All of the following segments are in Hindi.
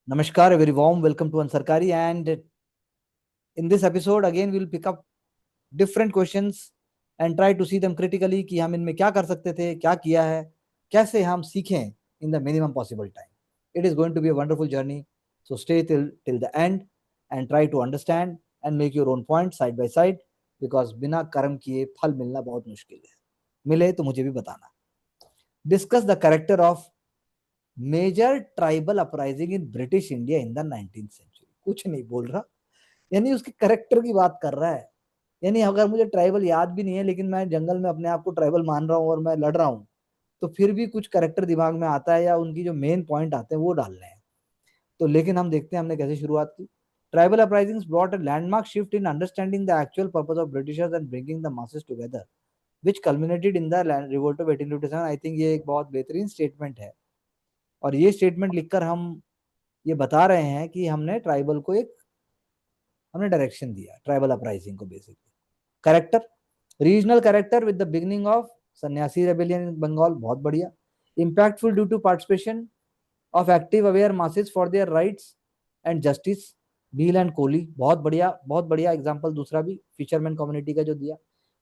Namaskar, a very warm welcome to Ansarkari. And in this episode, again, we'll pick up different questions and try to see them critically कि हम इनमें क्या कर सकते थे, क्या किया है, कैसे हम सीखें in the minimum possible time. It is going to be a wonderful journey. So stay till the end and try to understand and make your own point side by side because बिना कर्म किए फल मिलना बहुत मुश्किल है. मिले तो मुझे भी बताना. Discuss the character of major tribal uprising in British India in the 19th century. कुछ नहीं बोल रहा, यानी उसके करेक्टर की बात कर रहा है. यानी अगर मुझे ट्राइबल याद भी नहीं है लेकिन मैं जंगल में अपने आप को ट्राइबल मान रहा हूँ और मैं लड़ रहा हूँ, तो फिर भी कुछ करेक्टर दिमाग में आता है या उनकी जो मेन पॉइंट आते हैं वो डालने हैं. तो लेकिन हम देखते हैं हमने कैसे शुरुआत की. Tribal uprisings brought a landmark shift in understanding the actual purpose of Britishers and bringing the masses together which culminated in the revolt of 1857. I think ये एक बहुत बेहतरीन स्टेटमेंट है और ये स्टेटमेंट लिखकर हम ये बता रहे हैं कि हमने डायरेक्शन दिया ट्राइबल अपराइजिंग को. Basically character, regional character with the beginning of Sannyasi rebellion in Bengal, बहुत बढ़िया. Impactful due to participation of active aware masses for their rights and justice, Bhil and Koli, बहुत बढ़िया एग्जाम्पल. दूसरा भी फिशरमैन कम्युनिटी का जो दिया.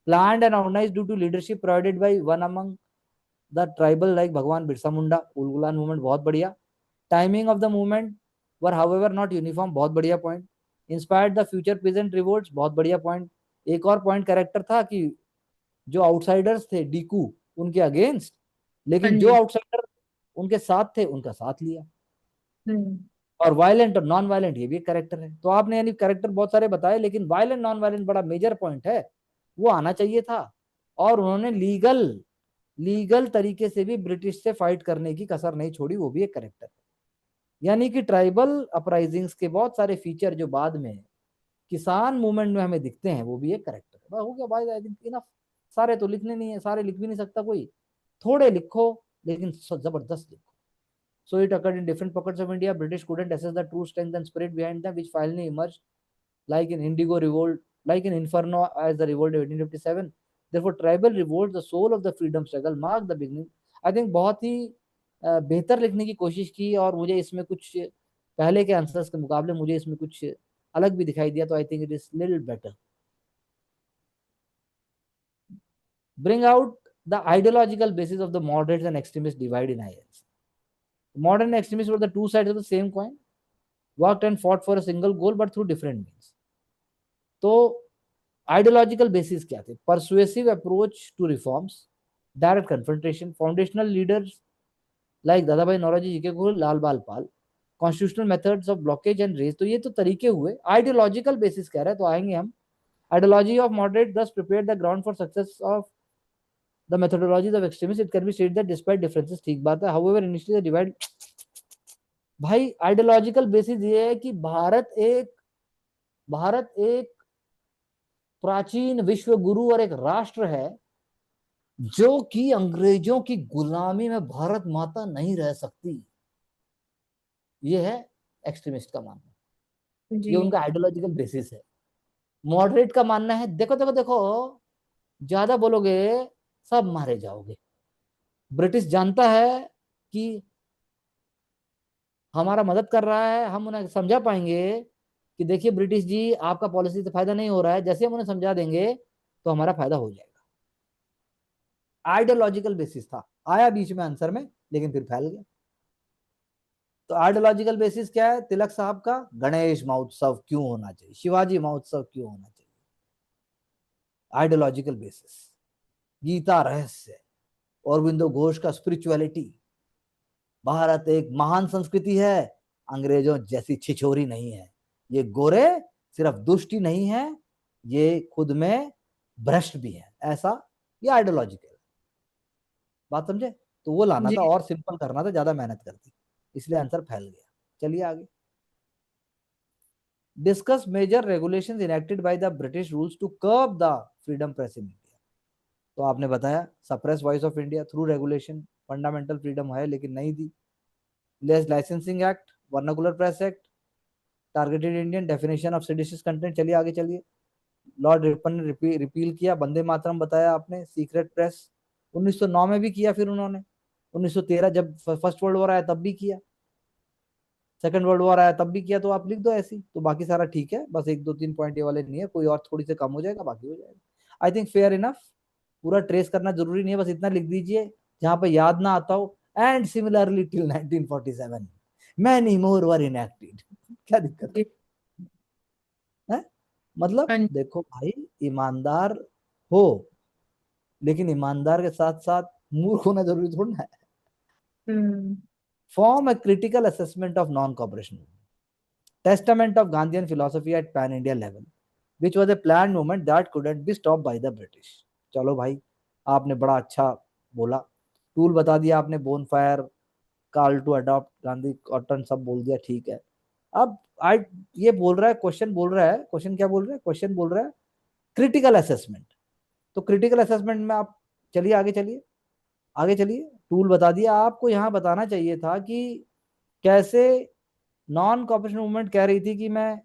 Planned and organised due to leadership provided by one among the tribal like Bhagwan Birsa Munda, Ulgulan movement, बहुत बढ़िया. Timing of the movement were however not uniform, बहुत बढ़िया point. Inspired the future present revolts, बहुत बढ़िया पॉइंट. एक और पॉइंट कैरेक्टर था कि जो आउटसाइडर्स थे डीकू उनके अगेंस्ट, हाँ लेकिन जो जी। आउटसाइडर उनके साथ थे उनका साथ लिया. हम्म। और वायलेंट और नॉन वायलेंट, ये भी एक कैरेक्टर है. तो आपने यानी कैरेक्टर बहुत सारे बताए लेकिन वायलेंट नॉन वायलेंट बड़ा मेजर पॉइंट है, वो आना चाहिए था. और उन्होंने लीगल तरीके से भी ब्रिटिश से फाइट करने की कसर नहीं छोड़ी, वो भी एक कैरेक्टर है. यानी कि ट्राइबल अपराइजिंग्स के बहुत सारे फीचर जो बाद में किसान मूवमेंट में हमें दिखते हैं वो भी एक कैरेक्टर है. हो गया भाई, आई थिंक इनफ. सारे तो लिखने नहीं है, सारे लिख भी नहीं सकता कोई, थोड़े लिखो लेकिन जबरदस्त लिखो. So it occurred in different pockets of India. British couldn't assess the true strength and spirit behind them, which finally emerged, like in Indigo Revolt, like in Inferno as the revolt of 1857. Therefore, tribal revolt, the soul of the freedom struggle, marked the beginning. I think बहुत ही बेहतर लिखने की कोशिश की और मुझे इसमें कुछ पहले के आंसर्स के मुकाबले मुझे इसमें कुछ अलग भी दिखाई दिया, तो I think it is little better. Bring out the ideological basis of the moderates and extremist divide in INC. Modern extremists were the two sides of the same coin, worked and fought for a single goal but through different means. तो आइडियोलॉजिकल बेसिस क्या थे? Persuasive approach to reforms, direct confrontation, foundational leaders like Dadabhai Naoroji, G K Ghosh, Lal Bal Pal, constitutional methods of blockage and rage. तो ये तो तरीके हुए. आइडियोलॉजिकल बेसिस कह रहे हैं तो आएंगे हम. Ideology of moderate thus prepared the ground for success of the methodologies of extremists. It can be stated that despite differences, ठीक बात है, however initially the divide. भाई आइडियोलॉजिकल बेसिस ये है कि भारत एक प्राचीन विश्व गुरु और एक राष्ट्र है जो कि अंग्रेजों की गुलामी में भारत माता नहीं रह सकती. ये है एक्सट्रीमिस्ट का मानना, ये जी। उनका आइडियोलॉजिकल बेसिस है. मॉडरेट का मानना है देखो देखो देखो, ज्यादा बोलोगे सब मारे जाओगे. ब्रिटिश जानता है कि हमारा मदद कर रहा है, हम उन्हें समझा पाएंगे कि देखिए ब्रिटिश जी आपका पॉलिसी से फायदा नहीं हो रहा है, जैसे हम उन्हें समझा देंगे तो हमारा फायदा हो जाएगा. आइडियोलॉजिकल बेसिस था, आया बीच में आंसर में लेकिन फिर फैल गया. तो आइडियोलॉजिकल बेसिस क्या है तिलक साहब का? गणेश महोत्सव क्यों होना चाहिए, शिवाजी महोत्सव क्यों होना चाहिए. Ideological basis. गीता रहस्य, औरबिंदो घोष का स्पिरिचुअलिटी. भारत एक महान संस्कृति है, अंग्रेजों जैसी छिछोरी नहीं है. ये गोरे सिर्फ दुष्ट ही नहीं है, ये खुद में भ्रष्ट भी है. ऐसा ये आइडियोलॉजिकल बात समझे. तो वो लाना था जी। और सिंपल करना था, ज्यादा मेहनत करती, इसलिए आंसर फैल गया. चलिए आगे. Discuss major regulations enacted by the British rules to curb the freedom press in India. तो आपने बताया suppress voice of India through regulation. Fundamental freedom है लेकिन नहीं दी. Less licensing act, vernacular press act, targeted Indian, definition of seditious content. चलिए आगे चलिए. लॉर्ड रिपन ने रिपील किया. वंदे मातरम बताया आपने. सीक्रेट प्रेस 1909 में भी किया, फिर उन्होंने 1913 जब फर्स्ट वर्ल्ड वॉर आया तब भी किया. सेकंड वर्ल्ड वॉर आया तब भी किया, तो आप लिख दो ऐसी, तो बाकी सारा ठीक है, बस एक दो तीन पॉइंट ये वाले नहीं है, कोई और थोड़ी से कम हो जाएगा, बाकी हो जाएगा। I think fair enough. पूरा ट्रेस करना जरूरी नहीं है, बस इतना लिख दीजिए जहां पे याद ना आता हो, and similarly till 1947 many more were enacted. क्या दिक्कत जी। है? मतलब हाँ। देखो भाई, ईमानदार हो, लेकिन ईमानदार के साथ साथ मूर्ख होना जरूरी थोड़ा ना है। Hmm. Form a critical assessment of non cooperation, testament of Gandhian philosophy at pan India level, which was a planned movement that couldn't be stopped by the British। चलो भाई, आपने बड़ा अच्छा बोला, टूल बता दिया आपने, bonfire, call to adopt, Gandhi cotton, सब बोल दिया, ठीक है। अब आई, ये बोल रहा है क्वेश्चन, बोल रहा है क्वेश्चन, क्या बोल रहा है क्वेश्चन, बोल रहा है क्रिटिकल असेसमेंट। तो क्रिटिकल असेसमेंट में आप चलिए आगे, चलिए आगे चलिए, टूल बता दिया आपको, यहाँ बताना चाहिए था कि कैसे नॉन कॉपरेशन मूवमेंट कह रही थी कि मैं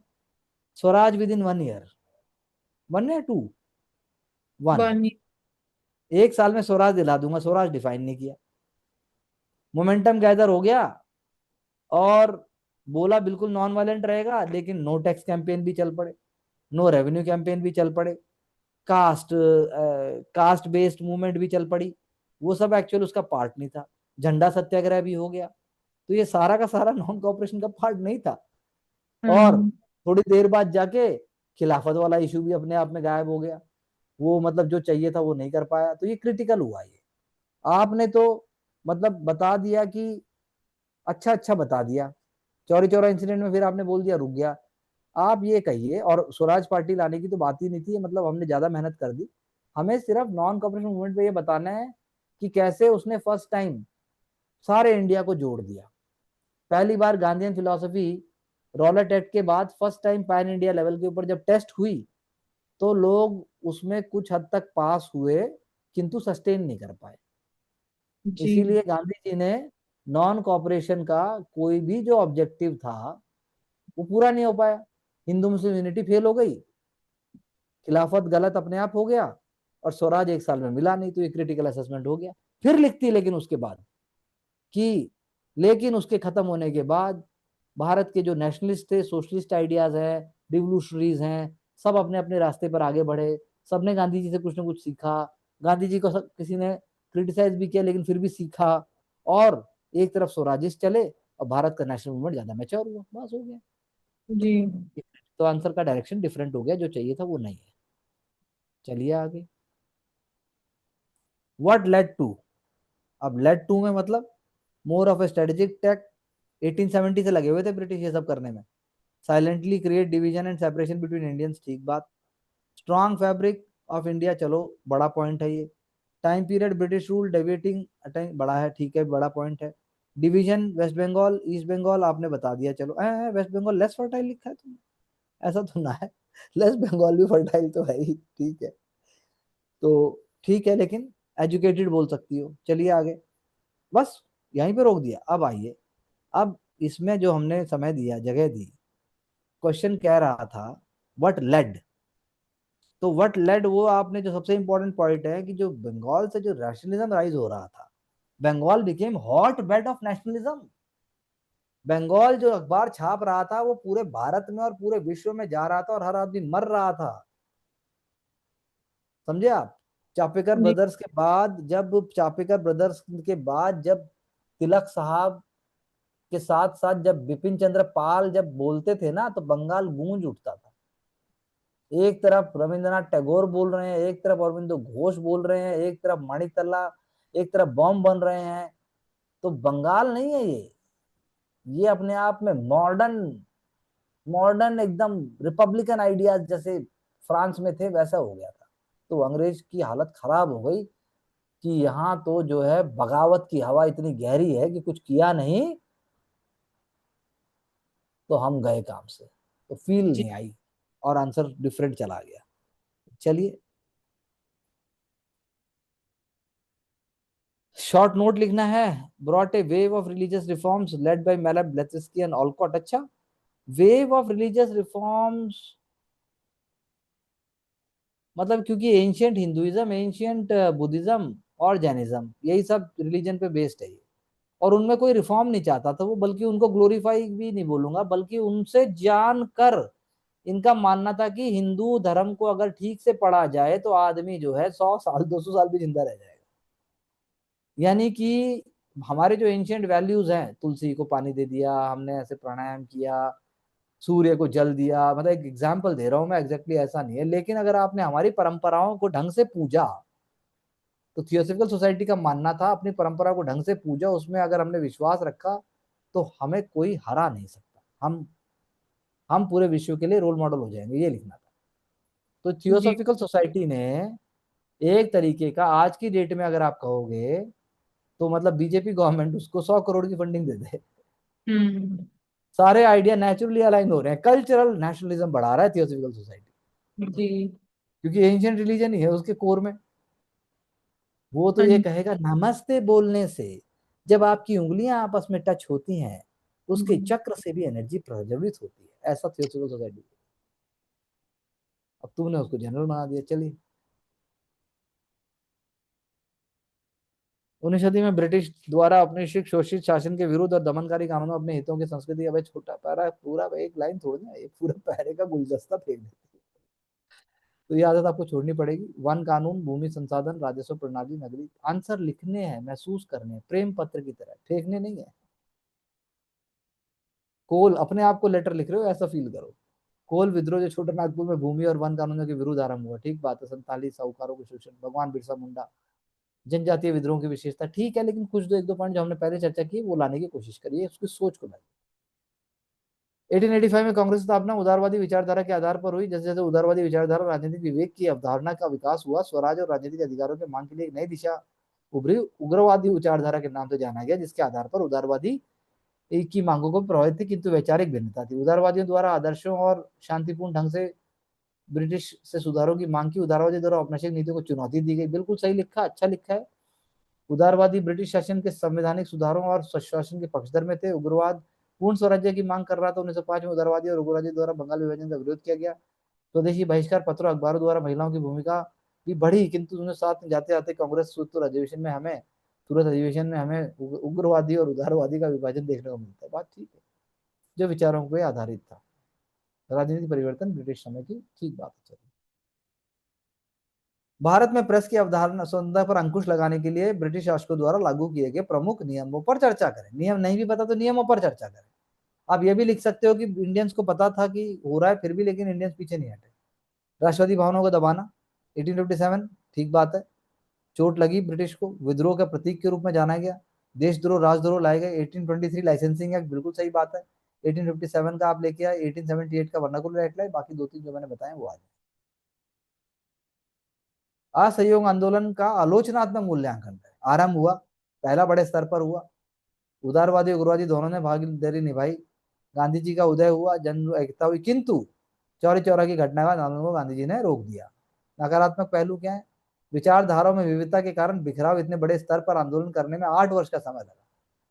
स्वराज विद इन 1 ईयर, 1 या 2, 1, बानी। 1 साल में स्वराज दिला दूंगा, स्वराज डिफाइन नहीं किया। मोमेंटम गैदर हो गया, और बोला बिल्कुल नॉन वायलेंट रहेगा, लेकिन नो टैक्स कैंपेन भी चल पड़े, नो रेवेन्यू कैंपेन भी चल पड़े, कास्ट कास्ट बेस्ड मूवमेंट भी चल पड़ी। वो सब एक्चुअल उसका पार्ट नहीं था। झंडा सत्याग्रह भी हो गया, तो ये सारा का सारा नॉन कॉपरेशन का पार्ट नहीं था। और हम्म। थोड़ी देर बाद जाके खिलाफत वाला इशू भी अपने आप में गायब हो गया, वो मतलब जो चाहिए था वो नहीं कर पाया, तो ये क्रिटिकल हुआ। ये आपने तो मतलब बता दिया कि अच्छा अच्छा बता दिया, चौरी चौरा इंसिडेंट में फिर आपने बोल दिया रुक गया। आप ये कहिए, और स्वराज पार्टी लाने की तो बात ही नहीं थी, मतलब हमने ज्यादा मेहनत कर दी। हमें सिर्फ नॉन कॉपरेशन मूवमेंट पे ये बताना है कि कैसे उसने फर्स्ट टाइम सारे इंडिया को जोड़ दिया। पहली बार गांधीयन फिलोसफी रॉलेट एक्ट के बाद first time pan India level के ऊपर जब टेस्ट हुई, तो लोग उसमें कुछ हद तक पास हुए, किंतु सस्टेन नहीं कर पाए। जी। इसीलिए गांधी जी ने नॉन कॉपरेशन का कोई भी जो ऑब्जेक्टिव था वो पूरा नहीं हो पाया। हिंदू मुस्लिम यूनिटी फेल हो गई, खिलाफत गलत अपने आप हो गया, और स्वराज 1 साल में मिला नहीं, तो ये क्रिटिकल असेसमेंट हो गया। फिर लिखती लेकिन उसके बाद कि लेकिन उसके खत्म होने के बाद भारत के जो नेशनलिस्ट थे, सोशलिस्ट आइडियाज हैं, रिवोल्यूशनरीज हैं, सब अपने अपने रास्ते पर आगे बढ़े, सबने गांधी जी से कुछ ना कुछ सीखा। गांधी जी को किसी ने क्रिटिसाइज भी किया, लेकिन फिर भी सीखा, और एक तरफ स्वराजिस्ट चले, और भारत का नेशनल मूवमेंट ज्यादा मैच्योर हुआ, बस हो गया। जी। तो आंसर का डायरेक्शन डिफरेंट हो गया, जो चाहिए था वो नहीं है। चलिए आगे, व्हाट लेड टू। अब लेड टू में मतलब more of A strategic tact, 1870 से लगे हुए थे ब्रिटिश ये सब करने में। Silently create division and separation between Indians, ठीक बात। स्ट्रॉन्ग फैब्रिक ऑफ इंडिया, चलो बड़ा पॉइंट है ये। Time period British rule deviating, बड़ा है, ठीक है, बड़ा पॉइंट है। Division West Bengal East Bengal आपने बता दिया, चलो वेस्ट बंगाल लेस फर्टाइल लिखा है तुमने, ऐसा तो ना है, लेस बंगाल भी फर्टाइल तो है ही, ठीक है। तो ठीक है, लेकिन एजुकेटेड बोल सकती हो। चलिए आगे, बस यहीं पे रोक दिया। अब आइए, अब इसमें जो हमने समय दिया, जगह दी, क्वेश्चन कह रहा था व्हाट लेड। तो व्हाट लेड, वो आपने जो सबसे इंपॉर्टेंट पॉइंट है कि जो बंगाल से जो नेशनलिज्म राइज हो रहा था, Bengal became hotbed of nationalism. Bengal जो अखबार छाप रहा था वो पूरे भारत में और पूरे विश्व में जा रहा था, और हर आदमी मर रहा था। समझे आप? चापेकर जी। ब्रदर्स के बाद, जब चापेकर ब्रदर्स के बाद जब तिलक साहब के साथ साथ जब बिपिन चंद्र पाल जब बोलते थे ना, तो बंगाल गूंज उठता था। एक तरफ रविंद्रनाथ टैगोर बोल रहे हैं, एक तरफ अरविंदो घोष बोल रहे हैं, एक तरफ मणितल्ला, एक तरफ बॉम्ब बन रहे हैं। तो बंगाल नहीं है ये अपने आप में मॉडर्न, मॉडर्न एकदम रिपब्लिकन आइडियाज जैसे फ्रांस में थे वैसा हो गया था। तो अंग्रेज की हालत खराब हो गई कि यहाँ तो जो है बगावत की हवा इतनी गहरी है कि कुछ किया नहीं तो हम गए काम से, तो फील जी। नहीं आई, और आंसर डिफरेंट चला गया। चलिए, शॉर्ट नोट लिखना है। Brought a wave of religious reforms led by मैलब ब्लेट्सकी एंड ऑलकॉट। अच्छा, वेव ऑफ रिलीजियस रिफॉर्म्स मतलब क्योंकि एंशियंट हिंदुइज्म, एंशियंट बुद्धिज्म और जैनिज्म, यही सब रिलीजन पे बेस्ड है ये। और उनमें कोई रिफॉर्म नहीं चाहता था वो, बल्कि उनको ग्लोरीफाई भी नहीं बोलूंगा, बल्कि उनसे जानकर इनका मानना था कि हिंदू धर्म को अगर ठीक से पढ़ा जाए तो आदमी जो है 100 साल 200 साल भी जिंदा रह जाएगा। यानी कि हमारे जो एंशियंट वैल्यूज हैं, तुलसी को पानी दे दिया हमने, ऐसे प्राणायाम किया, सूर्य को जल दिया, मतलब एक एग्जाम्पल दे रहा हूं मैं, एग्जैक्टली ऐसा नहीं है, लेकिन अगर आपने हमारी परंपराओं को ढंग से पूजा, तो थियोसॉफिकल सोसाइटी का मानना था अपनी परंपरा को ढंग से पूजा, उसमें अगर हमने विश्वास रखा तो हमें कोई हरा नहीं सकता, हम पूरे विश्व के लिए रोल मॉडल हो जाएंगे, ये लिखना था। तो जी। थियोसॉफिकल सोसाइटी ने एक तरीके का, आज की डेट में अगर आप कहोगे तो मतलब बीजेपी गवर्नमेंट उसको 100 करोड़ की फंडिंग दे दे, हम्म। सारे आइडिया नेचुरली अलाइन हो रहे हैं, कल्चरल नेशनलिज्म बढ़ा रहा है थियोसॉफिकल सोसाइटी, जी। क्योंकि एंशियंट रिलीजन ही है उसके कोर में। वो तो हाँ ये जी। कहेगा नमस्ते बोलने से जब आपकी उंगलियां आपस में टच होती हैं, उसके हम्म। चक्र से भी एनर्जी प्रज्वलित होती है, ऐसा थियोसॉफिकल सोसाइटी। अब तुमने उसको जनरल बना दिया। चलिए, 19वीं सदी में ब्रिटिश द्वारा अपने शिख शोषित शासन के विरुद्ध और दमनकारी कानूनों अपने हितों की संस्कृति, अब छोटा पैरा पूरा एक लाइन थोड़ी ना, एक पूरा पैरे का गुलदस्ता फेंक देती है। तो ये आदत आपको छोड़नी पड़ेगी। वन कानून, भूमि संसाधन, राजस्व प्रणाली, नगरी, आंसर लिखने हैं, महसूस करने हैं, प्रेम पत्र की तरह, फेंकने नहीं है। कोल अपने आप को लेटर लिख रहे हो, ऐसा फील करो। कोल विद्रोह जो छोटे नागपुर में भूमि और वन कानूनों के विरुद्ध आरंभ हुआ, ठीक बात है, संताली साहूकारों के शोषण, भगवान बिरसा मुंडा, जनजातीय विद्रोह की विशेषता, ठीक है, लेकिन कुछ दो एक दो पॉइंट जो हमने पहले चर्चा की वो लाने की कोशिश करिए, उसकी सोच को लाइए। 1885 में कांग्रेस की स्थापना उदारवादी विचारधारा के आधार पर हुई। जैसे जैसे उदारवादी विचारधारा राजनीतिक विवेक की अवधारणा का विकास हुआ, स्वराज और राजनीतिक अधिकारों के मांग के लिए एक नई दिशा उभरी, उग्रवादी विचारधारा के नाम से जाना गया, जिसके आधार पर उदारवादी एक की मांगों को प्रभावित थी, किंतु वैचारिक भिन्नता थी। उदारवादियों द्वारा आदर्शों और शांतिपूर्ण ढंग से ब्रिटिश से सुधारों की मांग की, उदारवादी द्वारा औपनिवेशिक नीतियों को चुनौती दी गई। बिल्कुल सही लिखा, अच्छा लिखा है। उदारवादी ब्रिटिश शासन के संवैधानिक सुधारों और स्वशासन के पक्षधर में थे। उग्रवाद पूर्ण स्वराज्य की मांग कर रहा था। 1905 में उदारवादी और उग्रवादी द्वारा बंगाल विभाजन का विरोध किया गया। स्वदेशी बहिष्कार पत्रों अखबारों द्वारा महिलाओं की भूमिका भी बढ़ी, किंतु 1907 में जाते जाते कांग्रेस सूत्र अधिवेशन में हमें सूरत अधिवेशन में हमें उग्रवादी और उदारवादी का विभाजन देखने को मिलता है। बात ठीक है, जो विचारों पे आधारित था। राजनीतिक परिवर्तन ब्रिटिश समय की, ठीक बात है। भारत में प्रेस की अवधारणा स्वतंत्रता पर अंकुश लगाने के लिए ब्रिटिश शासकों द्वारा लागू किए गए प्रमुख नियमों पर चर्चा करें। नियम नहीं भी पता तो नियमों पर चर्चा करें। आप ये भी लिख सकते हो कि इंडियंस को पता था कि हो रहा है फिर भी, लेकिन इंडियंस पीछे नहीं हटे। राष्ट्रवादी भावनाओं को दबाना, 1857, ठीक बात है। चोट लगी ब्रिटिश को, विद्रोह का प्रतीक के रूप में जाना गया। देशद्रोह राजद्रोह लाए गए, 1823 लाइसेंसिंग एक्ट, बिल्कुल सही बात है। 1857 का आप लेके आए, 1878 का वर्नाकुलर एक्ट लाए, बाकी दो तीन जो मैंने बताए वो आ जाए। असहयोग आंदोलन का आलोचनात्मक मूल्यांकन है, आरंभ हुआ, पहला बड़े स्तर पर हुआ, उदारवादी उग्रवादी दोनों ने भागीदारी निभाई, गांधी जी का उदय हुआ, जन एकता हुई, किंतु चौरी चौरा की घटना के बाद आंदोलन को गांधी जी ने रोक दिया। नकारात्मक पहलू क्या है? विचारधाराओं में विविधता के कारण बिखराव, इतने बड़े स्तर पर आंदोलन करने में 8 वर्ष का समय लगा।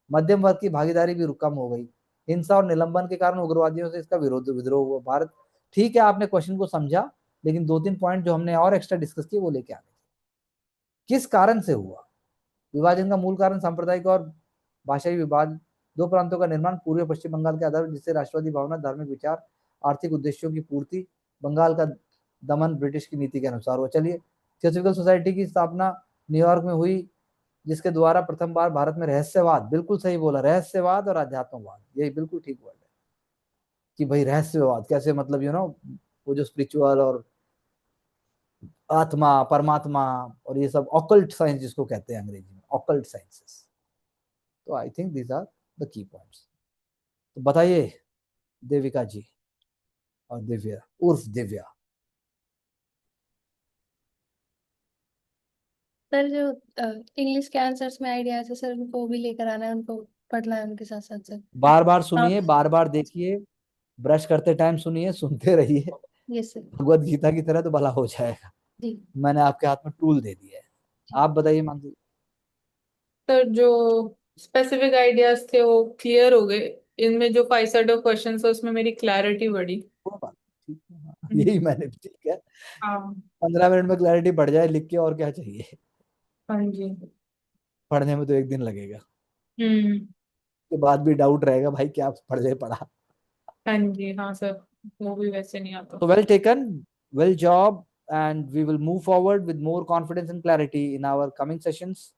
मध्यम वर्ग की भागीदारी भी कम हो गई। हिंसा और निलंबन के कारण उग्रवादियों से इसका विरोध विद्रोह हुआ। भारत, ठीक है, आपने क्वेश्चन को समझा, लेकिन दो तीन पॉइंट जो हमने और एक्स्ट्रा डिस्कस किए वो लेके आने। किस कारण से हुआ विभाजन? का मूल कारण सांप्रदायिक और भाषाई विवाद, दो प्रांतों का निर्माण पूर्वी पश्चिम बंगाल के आधार पर, जिससे राष्ट्रवादी भावना, धार्मिक विचार, आर्थिक उद्देश्यों की पूर्ति, बंगाल का दमन ब्रिटिश की नीति के अनुसार हुआ। चलिए, थियोसॉफिकल सोसाइटी की स्थापना न्यूयॉर्क में हुई, जिसके द्वारा प्रथम बार भारत में रहस्यवाद, बिल्कुल सही बोला, रहस्यवाद और अध्यात्मवाद, यही बिल्कुल ठीक वर्ड है कि भाई रहस्यवाद कैसे, मतलब वो जो स्पिरिचुअल और आत्मा परमात्मा और ये सब ऑकल्ट साइंस जिसको कहते हैं अंग्रेजी में, ऑकल्ट साइंसेस। तो I think these are the key points. तो बताइए देविका जी और दिव्या उर्फ दिव्या। सर, जो इंग्लिश के आंसर्स में आइडियाज है सर, उनको भी लेकर आना है, उनको पढ़ना है उनके साथ साथ सर। बार बार आप। सुनिए, बार बार देखिए, ब्रश करते टाइम सुनिए, सुनते रहिए। Yes sir. भगवत गीता की तरह तो भला हो जाएगा। जी। मैंने आपके हाथ में टूल दे दिया है। आप बताइए मानसी। सर, जो स्पेसिफिक आइडियाज थे वो क्लियर हो गए। इनमें जो 5 सेट ऑफ क्वेश्चन है उसमें मेरी क्लैरिटी बढ़ी। वो बात ठीक है, हाँ, हम्म। यही मैंने भी, ठीक है। हाँ। 15 मिनट में क्लैरिटी बढ़ जाए लिख के, और क्या चाहिए। हाँ जी। पढ़ने में तो एक दिन लगेगा। के बाद भी डाउट रहेगा भाई क्या पढ़े पढ़ा। हाँ जी, हाँ सर, वो भी वैसे नहीं आता। So well taken, well job, and we will move forward with more confidence and clarity in our coming sessions.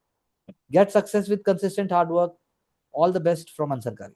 Get success with consistent hard work. All the best from Ansarkari.